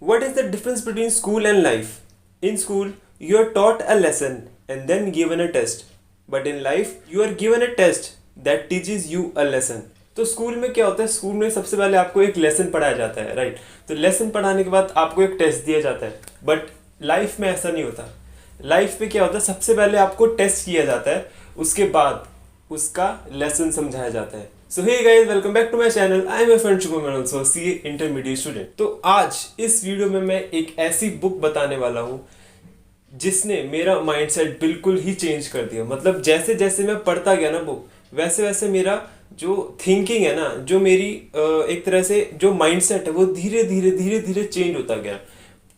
What is the difference between school and life? In school, you are taught a lesson and then given a test. But in life, you are given a test that teaches you a lesson. तो school में क्या होता है? School में सबसे पहले आपको एक लेसन पढ़ाया जाता है, राइट? तो लेसन पढ़ाने के बाद आपको एक टेस्ट दिया जाता है. बट लाइफ में ऐसा नहीं होता. लाइफ में क्या होता है? सबसे पहले आपको टेस्ट किया जाता है, उसके बाद उसका लेसन समझाया जाता है. So hey guys, welcome back to my channel. I am your friend Shubham and also CA intermediate student. तो आज इस वीडियो में मैं एक ऐसी बुक बताने वाला हूँ जिसने मेरा माइंडसेट बिल्कुल ही चेंज कर दिया. मतलब जैसे जैसे मैं पढ़ता गया ना बुक, वैसे वैसे मेरा जो थिंकिंग है ना, जो मेरी एक तरह से जो माइंडसेट है वो धीरे धीरे धीरे धीरे चेंज होता गया.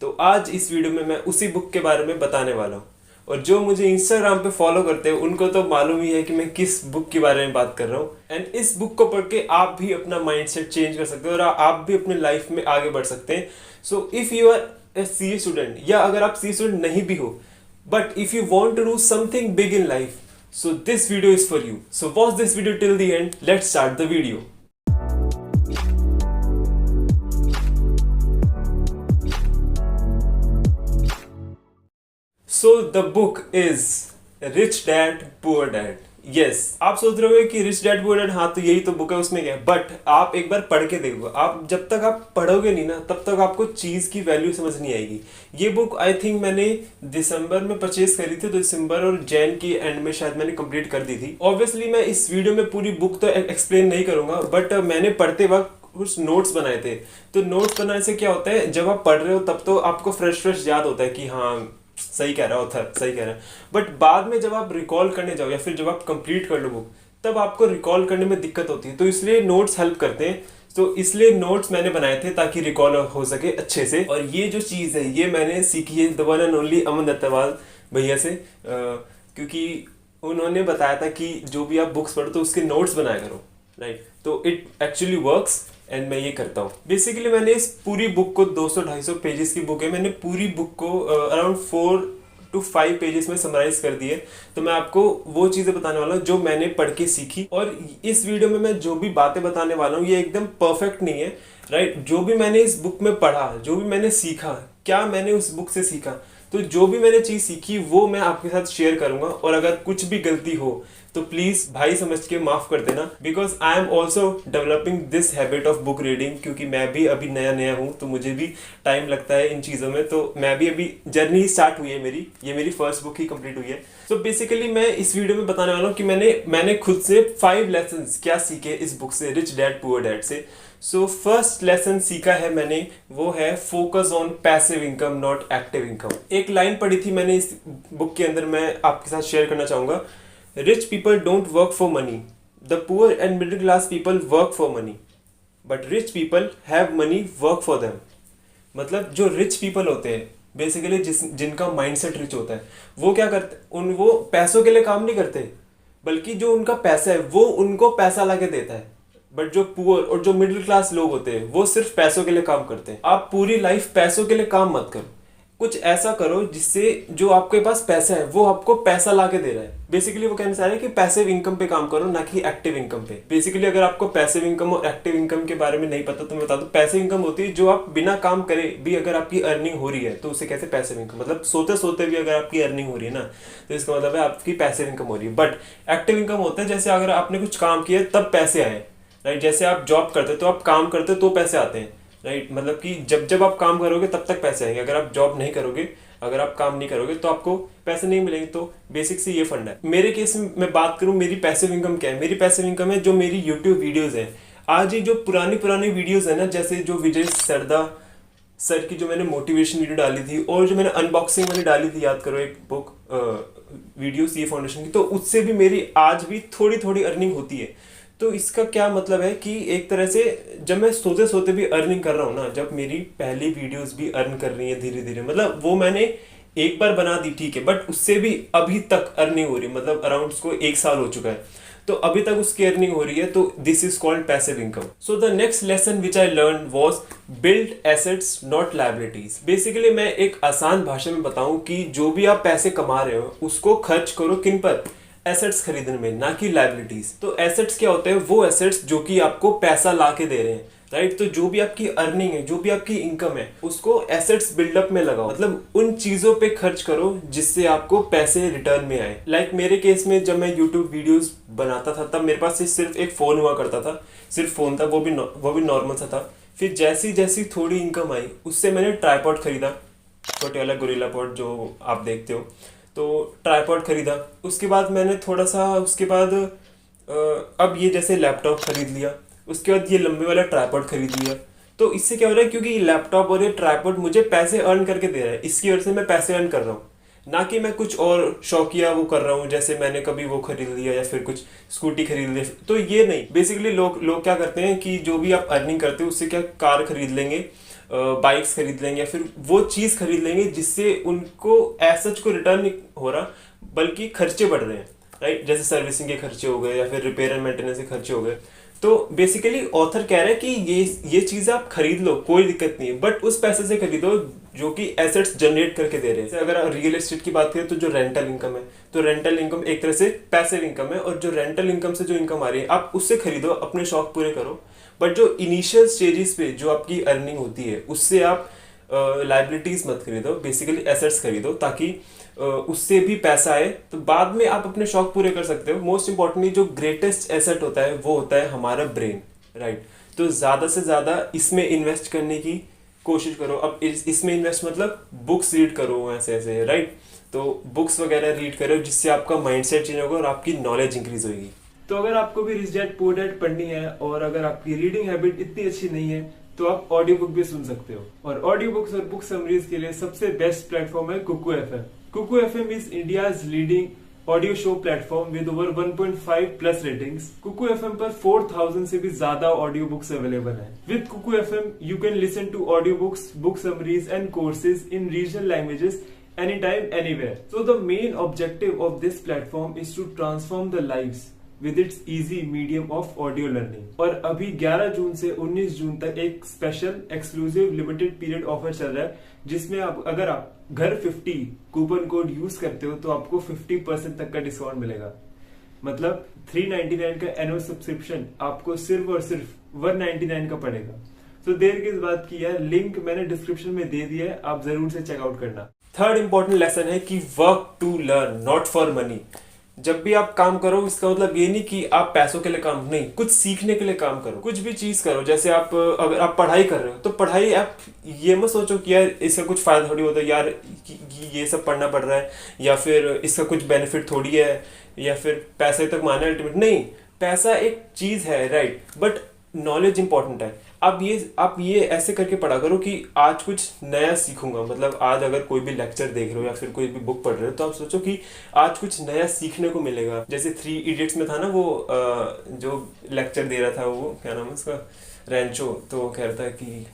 तो आज इस वीडियो में मैं उसी बुक के बारे में बताने वाला हूँ. और जो मुझे इंस्टाग्राम पे फॉलो करते हैं उनको तो मालूम ही है कि मैं किस बुक के बारे में बात कर रहा हूँ. एंड इस बुक को पढ़ के आप भी अपना माइंडसेट चेंज कर सकते हो और आप भी अपने लाइफ में आगे बढ़ सकते हैं. So if you are a C student, या अगर आप सी स्टूडेंट नहीं भी हो, but if you want to do something big in life, so this video is for you. So watch this video till the end. Let's start the video. So the book is Rich Dad Poor Dad. Yes, आप सोच रहे हो कि rich dad poor dad, हाँ तो यही तो book है, उसमें क्या है. बट आप एक बार पढ़ के देखो. आप जब तक आप पढ़ोगे नहीं ना, तब तक आपको चीज की वैल्यू समझ नहीं आएगी. ये बुक आई थिंक मैंने दिसंबर में परचेज करी थी, तो दिसंबर और जैन की एंड में शायद मैंने कंप्लीट कर दी थी. ऑब्वियसली मैं इस वीडियो में पूरी बुक तो एक्सप्लेन नहीं करूंगा, बट मैंने पढ़ते वक्त कुछ नोट्स बनाए थे. तो नोट्स बनाने से क्या होता है, जब आप पढ़ रहे हो तब तो आपको फ्रेश याद होता है कि हाँ सही कह रहा हो था, सही कह रहा है. बट बाद में जब आप रिकॉल करने जाओ या फिर जब आप कंप्लीट कर लो बुक, तब आपको रिकॉल करने में दिक्कत होती है. तो इसलिए नोट्स हेल्प करते हैं. तो इसलिए नोट्स मैंने बनाए थे ताकि रिकॉल हो सके अच्छे से. और ये जो चीज़ है ये मैंने सीखी है द वन एंड ओनली अमन दत्तावाल भैया से, क्योंकि उन्होंने बताया था कि जो भी आप बुक्स पढ़ो तो उसके नोट्स बनाया करो, राइट? तो इट एक्चुअली वर्क्स एंड मैं ये करता हूँ. बेसिकली मैंने इस पूरी बुक को 200-250 पेजेस की बुक है, मैंने पूरी बुक को अराउंड 4 to 5 पेजेस में समराइज कर दिए. तो मैं आपको वो चीज़ें बताने वाला हूँ जो मैंने पढ़ के सीखी. और इस वीडियो में मैं जो भी बातें बताने वाला हूँ ये एकदम परफेक्ट नहीं है, राइट? जो भी मैंने इस बुक में पढ़ा, जो भी मैंने सीखा, क्या मैंने उस बुक से सीखा, तो जो भी मैंने चीज़ सीखी वो मैं आपके साथ शेयर करूंगा. और अगर कुछ भी गलती हो तो प्लीज़ भाई समझ के माफ़ कर देना, because I am also developing this habit of book reading. क्योंकि मैं भी अभी नया नया हूँ तो मुझे भी टाइम लगता है इन चीज़ों में. तो मैं भी अभी जर्नी स्टार्ट हुई है मेरी, ये मेरी फर्स्ट बुक ही कंप्लीट हुई है. सो बेसिकली मैं इस वीडियो में बताने वाला हूँ कि मैंने खुद से 5 लेसन्स क्या सीखे इस बुक से, रिच डैड पुअर डैड से. सो फर्स्ट लेसन सीखा है मैंने, वो है focus on passive income not active income. एक लाइन पढ़ी थी मैंने इस बुक के अंदर, मैं आपके साथ शेयर करना चाहूँगा. Rich people don't work for money, the poor and middle class people work for money, but rich people have money work for them. मतलब जो रिच पीपल होते हैं बेसिकली, जिनका माइंडसेट रिच होता है, वो क्या करते हैं, वो पैसों के लिए काम नहीं करते, बल्कि जो उनका पैसा है वो उनको पैसा ला के देता है. बट जो पुअर और जो मिडिल क्लास लोग होते हैं वो सिर्फ पैसों के लिए काम करते हैं. आप पूरी लाइफ पैसों के लिए काम मत करो, कुछ ऐसा करो जिससे जो आपके पास पैसा है वो आपको पैसा ला के दे रहा है. बेसिकली वो कहना चाह रहे हैं कि पैसिव इनकम पे काम करो, ना कि एक्टिव इनकम पे. बेसिकली अगर आपको पैसिव इनकम और एक्टिव इनकम के बारे में नहीं पता तो मैं बता दूं. पैसिव इनकम होती है जो आप बिना काम करे भी अगर आपकी अर्निंग हो रही है तो उसे कहते हैं पैसिव इनकम. मतलब सोते सोते भी अगर आपकी अर्निंग हो रही है ना, तो इसका मतलब है आपकी पैसिव इनकम हो रही है. बट एक्टिव इनकम होता है जैसे अगर आपने कुछ काम किया तब पैसे आए, राइट? जैसे आप जॉब करते हो तो आप काम करते हो तो पैसे आते हैं, राइट? मतलब कि जब जब आप काम करोगे तब तक पैसे आएंगे. अगर आप जॉब नहीं करोगे, अगर आप काम नहीं करोगे तो आपको पैसे नहीं मिलेंगे. तो बेसिक से ये फंड है. मेरे केस में मैं बात करूं मेरी पैसिव इनकम क्या है. मेरी पैसिव इनकम है जो मेरी यूट्यूब वीडियोस हैं. आज ही जो पुरानी वीडियोस है ना, जैसे जो विजय सरदा सर की जो मैंने मोटिवेशन वीडियो डाली थी और जो मैंने अनबॉक्सिंग वाली डाली थी, याद करो, एक बुक वीडियो सी फाउंडेशन की, तो उससे भी मेरी आज भी थोड़ी थोड़ी अर्निंग होती है. तो इसका क्या मतलब है कि एक तरह से जब मैं सोते सोते भी अर्निंग कर रहा हूँ ना, जब मेरी पहली वीडियोस भी अर्न कर रही है धीरे धीरे, मतलब वो मैंने एक बार बना दी, ठीक है, बट उससे भी अभी तक अर्निंग हो रही है. मतलब अराउंड उसको 1 साल हो चुका है, तो अभी तक उसकी अर्निंग हो रही है. तो this is called passive income. So the next lesson which I learn was build assets not liabilities. Basically मैं एक आसान भाषा में बताऊं कि जो भी आप पैसे कमा रहे हो उसको खर्च करो किन पर, एसेट्स खरीदने में, ना कि लायबिलिटीज. तो एसेट्स क्या होते हैं, वो एसेट्स जो कि आपको पैसा ला के दे रहे हैं, राइट। तो जो भी आपकी अर्निंग है, जो भी आपकी इनकम है, उसको एसेट्स बिल्डअप में लगाओ, मतलब उन चीजों पे खर्च करो जिससे आपको पैसे रिटर्न में आए। लाइक मेरे केस में जब मैं यूट्यूब वीडियोस बनाता था तब मेरे पास सिर्फ एक फोन हुआ करता था, सिर्फ फोन था, वो भी नॉर्मल सा था। फिर जैसी जैसी थोड़ी इनकम आई उससे मैंने ट्राईपॉड खरीदा, छोटे वाला गोरिल्ला पॉड जो आप देखते हो, तो ट्राईपॉड खरीदा। उसके बाद मैंने थोड़ा सा उसके बाद अब ये जैसे लैपटॉप खरीद लिया, उसके बाद ये लंबे वाला ट्राईपॉड खरीद लिया। तो इससे क्या हो रहा है, क्योंकि लैपटॉप और ये ट्राईपॉड मुझे पैसे अर्न करके दे रहा है, इसकी वजह से मैं पैसे अर्न कर रहा हूँ, ना कि मैं कुछ और शौकिया वो कर रहा हूँ, जैसे मैंने कभी वो खरीद लिया या फिर कुछ स्कूटी खरीद लिया। तो ये नहीं, बेसिकली लोग क्या करते हैं कि जो भी आप अर्निंग करते हो उससे क्या कार खरीद लेंगे, बाइक्स खरीद लेंगे, या फिर वो चीज़ खरीद लेंगे जिससे उनको एसच को रिटर्न नहीं हो रहा बल्कि खर्चे बढ़ रहे हैं, राइट। जैसे सर्विसिंग के खर्चे हो गए या फिर रिपेयर एंड मेंटेनेंस के खर्चे हो गए। तो बेसिकली ऑथर कह रहा है कि ये चीज़ आप खरीद लो, कोई दिक्कत नहीं है, बट उस पैसे से खरीदो जो कि एसेट्स जनरेट करके दे रहे हैं। अगर रियल एस्टेट की बात करें तो जो रेंटल इनकम है, तो रेंटल इनकम एक तरह से पैसिव इनकम है, और जो रेंटल इनकम से जो इनकम आ रही है आप उससे खरीदो, अपने शौक पूरे करो। बट जो इनिशियल स्टेजेस पे जो आपकी अर्निंग होती है उससे आप लाइबिलिटीज मत खरीदो, बेसिकली एसेट्स खरीदो, ताकि उससे भी पैसा आए, तो बाद में आप अपने शौक पूरे कर सकते हो। मोस्ट इंपॉर्टेंटली जो ग्रेटेस्ट एसेट होता है वो होता है हमारा ब्रेन, राइट। तो ज़्यादा से ज़्यादा इसमें इन्वेस्ट करने की कोशिश करो। अब इसमें इन्वेस्ट मतलब बुक्स रीड करो, ऐसे ऐसे, राइट। तो बुक्स वगैरह रीड करो जिससे आपका माइंडसेट चेंज होगा और आपकी नॉलेज इंक्रीज होगी। तो अगर आपको भी रिच डैड पुअर डैड पढ़नी है और अगर आपकी रीडिंग हैबिट इतनी अच्छी नहीं है तो आप ऑडियो बुक भी सुन सकते हो, और ऑडियो बुक्स और बुक समरीज के लिए सबसे बेस्ट प्लेटफॉर्म है Kuku FM. Kuku FM is India's leading audio show platform with over 1.5 plus ratings. Kuku FM पर 4000 से भी ज्यादा ऑडियो बुक्स अवेलेबल हैं। With Kuku FM you can listen to audio books, book summaries and courses in regional languages anytime, anywhere. So the main objective of this platform is to transform the lives with its easy medium of audio learning. और अभी 11 जून से 19 जून तक एक special exclusive limited period offer चल रहा है, जिसमें आप अगर आप घर 50 कूपन कोड यूज करते हो तो आपको 50% तक का डिस्काउंट मिलेगा। मतलब 399 का एनुअल सब्सक्रिप्शन आपको सिर्फ और सिर्फ 199 का पड़ेगा। तो देर किस बात की है, लिंक मैंने डिस्क्रिप्शन में दे दिया है, आप जरूर से चेकआउट करना। थर्ड इंपॉर्टेंट लेसन है कि work to learn, not for money. जब भी आप काम करो इसका मतलब ये नहीं कि आप पैसों के लिए काम, नहीं, कुछ सीखने के लिए काम करो, कुछ भी चीज करो। जैसे आप अगर आप पढ़ाई कर रहे हो तो पढ़ाई, आप ये मत सोचो कि यार इसका कुछ फायदा थोड़ी होता है, यार ये सब पढ़ना पड़ रहा है, या फिर इसका कुछ बेनिफिट थोड़ी है, या फिर पैसे तक माना अल्टीमेट। नहीं, पैसा एक चीज है, राइट, बट नॉलेज इंपॉर्टेंट है। आप ये ऐसे करके पढ़ा करो कि आज कुछ नया सीखूंगा। मतलब आज अगर कोई भी लेक्चर देख रहे हो या फिर कोई भी बुक पढ़ रहे हो तो आप सोचो कि आज कुछ नया सीखने को मिलेगा। जैसे 3 इडियट्स में था ना, वो जो लेक्चर दे रहा था, वो क्या नाम है उसका, रैंचो, तो वो कह रहा था कि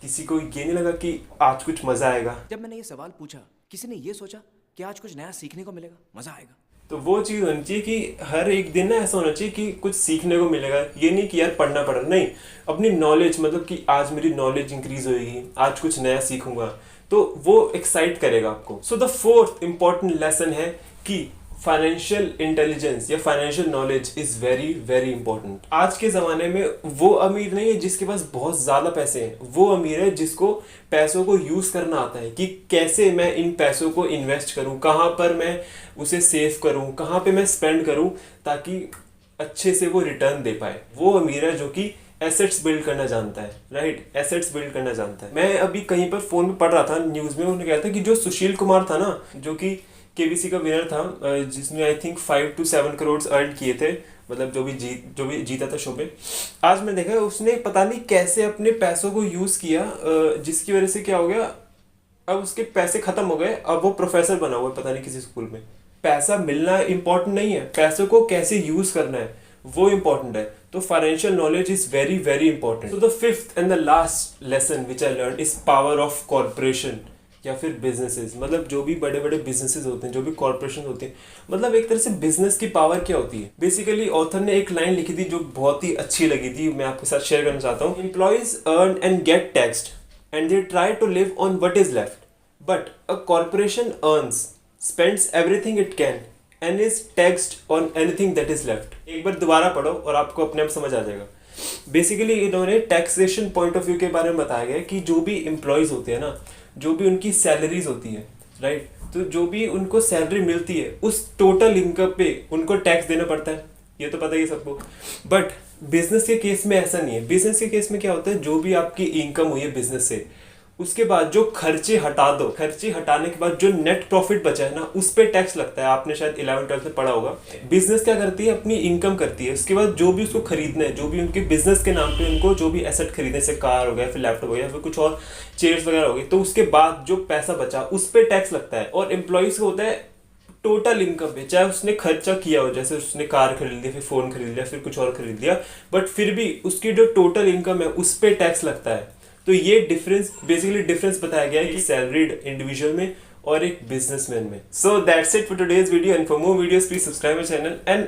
किसी को ये नहीं लगा कि आज कुछ मजा आएगा। जब मैंने ये सवाल पूछा, किसी ने ये सोचा कि आज कुछ नया सीखने को मिलेगा, मजा आएगा। तो वो चीज़ होनी चाहिए कि हर एक दिन ना ऐसा होना चाहिए कि कुछ सीखने को मिलेगा। ये नहीं कि यार पढ़ना पड़ रहा, नहीं, अपनी नॉलेज, मतलब कि आज मेरी नॉलेज इंक्रीज होगी, आज कुछ नया सीखूंगा, तो वो एक्साइट करेगा आपको। So the fourth important lesson है कि फाइनेंशियल इंटेलिजेंस या financial knowledge is very very important. आज के ज़माने में वो अमीर नहीं है जिसके पास बहुत ज़्यादा पैसे हैं, वो अमीर है जिसको पैसों को यूज़ करना आता है कि कैसे मैं इन पैसों को इन्वेस्ट करूं, कहाँ पर मैं उसे सेव करूं, कहाँ पे मैं स्पेंड करूं ताकि अच्छे से वो रिटर्न दे पाए। वो अमीर है जो कि एसेट्स बिल्ड करना जानता है, राइट, एसेट्स बिल्ड करना जानता है। मैं अभी कहीं पर फ़ोन में पढ़ रहा था, न्यूज़ में उन्होंने कहा था कि जो सुशील कुमार था ना, जो कि केबीसी का विनर था, जिसने I think 5 to 7 crore earn किए थे, मतलब जो भी जीता था शो पे। आज मैं देखा उसने पता नहीं कैसे अपने पैसों को यूज़ किया, जिसकी वजह से क्या हो गया, अब उसके पैसे खत्म हो गए, अब वो प्रोफेसर बना हुआ है पता नहीं किसी स्कूल में। पैसा मिलना इम्पोर्टेंट नहीं है, पैसों को कैसे यूज़ करना है वो इम्पोर्टेंट है। तो financial knowledge is very very important. So the fifth and the last lesson which I learn is power of corporation या फिर बिजनेसेस। मतलब जो भी बड़े बड़े बिजनेसेस होते हैं, जो भी कॉर्पोरेशन होते हैं, मतलब एक तरह से बिजनेस की पावर क्या होती है। बेसिकली ऑथर ने एक लाइन लिखी थी जो बहुत ही अच्छी लगी थी, मैं आपके साथ शेयर करना चाहता हूँ। Employees earn and get taxed and they try to live on what is left, but a corporation earns, spends everything it can and is taxed on anything that is left. एक बार दोबारा पढ़ो और आपको अपने आप समझ आ जाएगा। बेसिकली इन्होंने टैक्सेशन पॉइंट ऑफ व्यू के बारे में बताया गया है कि जो भी एम्प्लॉयज़ होते हैं ना, जो भी उनकी सैलरीज होती है, राइट, तो जो भी उनको सैलरी मिलती है उस टोटल इनकम पे उनको टैक्स देना पड़ता है, ये तो पता ही है सबको। बट बिजनेस के केस में ऐसा नहीं है। बिजनेस के केस में क्या होता है, जो भी आपकी इनकम हुई है बिजनेस से, उसके बाद जो खर्चे हटा दो, खर्चे हटाने के बाद जो नेट प्रॉफिट बचा है ना, उस पे टैक्स लगता है। आपने शायद 11-12 में पढ़ा होगा। बिजनेस क्या करती है, अपनी इनकम करती है, उसके बाद जो भी उसको खरीदना है, जो भी उनके बिजनेस के नाम पे उनको जो भी एसेट खरीदने, जैसे कार हो गया, फिर लैपटॉप हो गया, फिर कुछ और चेयर्स वगैरह हो गई, तो उसके बाद जो पैसा बचा उस पे टैक्स लगता है। और एम्प्लॉयज को होता है टोटल इनकम पे, चाहे उसने खर्चा किया हो, जैसे उसने कार खरीद ली, फिर फोन खरीद लिया, फिर कुछ और खरीद लिया, बट फिर भी उसकी जो टोटल इनकम है उस पे टैक्स लगता है। तो ये डिफरेंस, बेसिकली डिफरेंस बताया गया है कि सैलरीड इंडिविजुअल में और एक बिजनेसमैन में। So that's it for today's video, and for more videos please subscribe my channel. And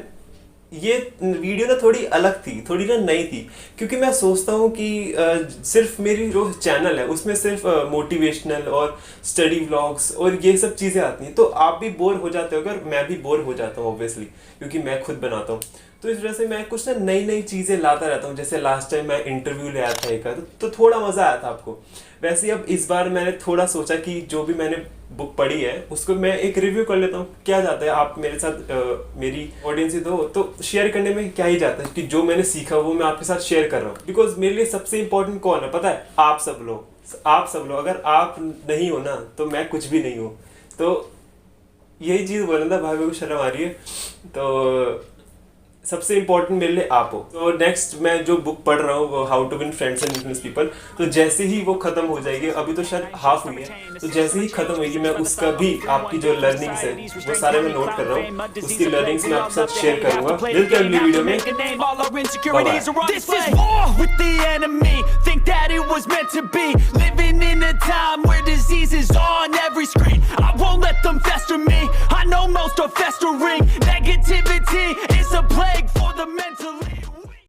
ये वीडियो ना थोड़ी अलग थी, थोड़ी ना नई थी, क्योंकि मैं सोचता हूँ कि सिर्फ मेरी जो चैनल है उसमें सिर्फ मोटिवेशनल और स्टडी व्लॉग्स और ये सब चीज़ें आती हैं, तो आप भी बोर हो जाते हो, अगर मैं भी बोर हो जाता हूँ ऑब्वियसली, क्योंकि मैं खुद बनाता हूँ। तो इस वजह से मैं कुछ ना नई नई चीज़ें लाता रहता हूँ। जैसे लास्ट टाइम मैं इंटरव्यू ले आया था एक, तो थोड़ा मज़ा आया था आपको। वैसे ही अब इस बार मैंने थोड़ा सोचा कि जो भी मैंने बुक पढ़ी है उसको मैं एक रिव्यू कर लेता हूँ। क्या जाता है, आप मेरे साथ मेरी ऑडियंस ही तो शेयर करने में क्या ही जाता है कि जो मैंने सीखा वो मैं आपके साथ शेयर कर रहा हूँ। बिकॉज मेरे लिए सबसे इंपॉर्टेंट कौन है पता है, आप सब लोग। आप सब लोग, अगर आप नहीं हो ना तो मैं कुछ भी नहीं हूँ। तो यही चीज़ बोलना था, भाई मेरे को शर्म आ रही है, तो सबसे इंपॉर्टेंट मेरे लिए आप हो। तो नेक्स्ट मैं जो बुक पढ़ रहा हूँ, how to win friends and influence people, तो जैसे ही वो खत्म हो जाएगी, अभी तो शायद हाफ हुई है, तो जैसे ही खत्म होगी मैं उसका भी आपकी जो लर्निंग्स है वो सारे मैं नोट कर रहा हूँ, उसकी लर्निंग्स मैं आपके साथ शेयर करूंगा। मिलते हैं अगली वीडियो में। This is war with the enemy. Think that it was meant to be. Living in a time where disease is on every screen. I won't let them fester me. I know most are festering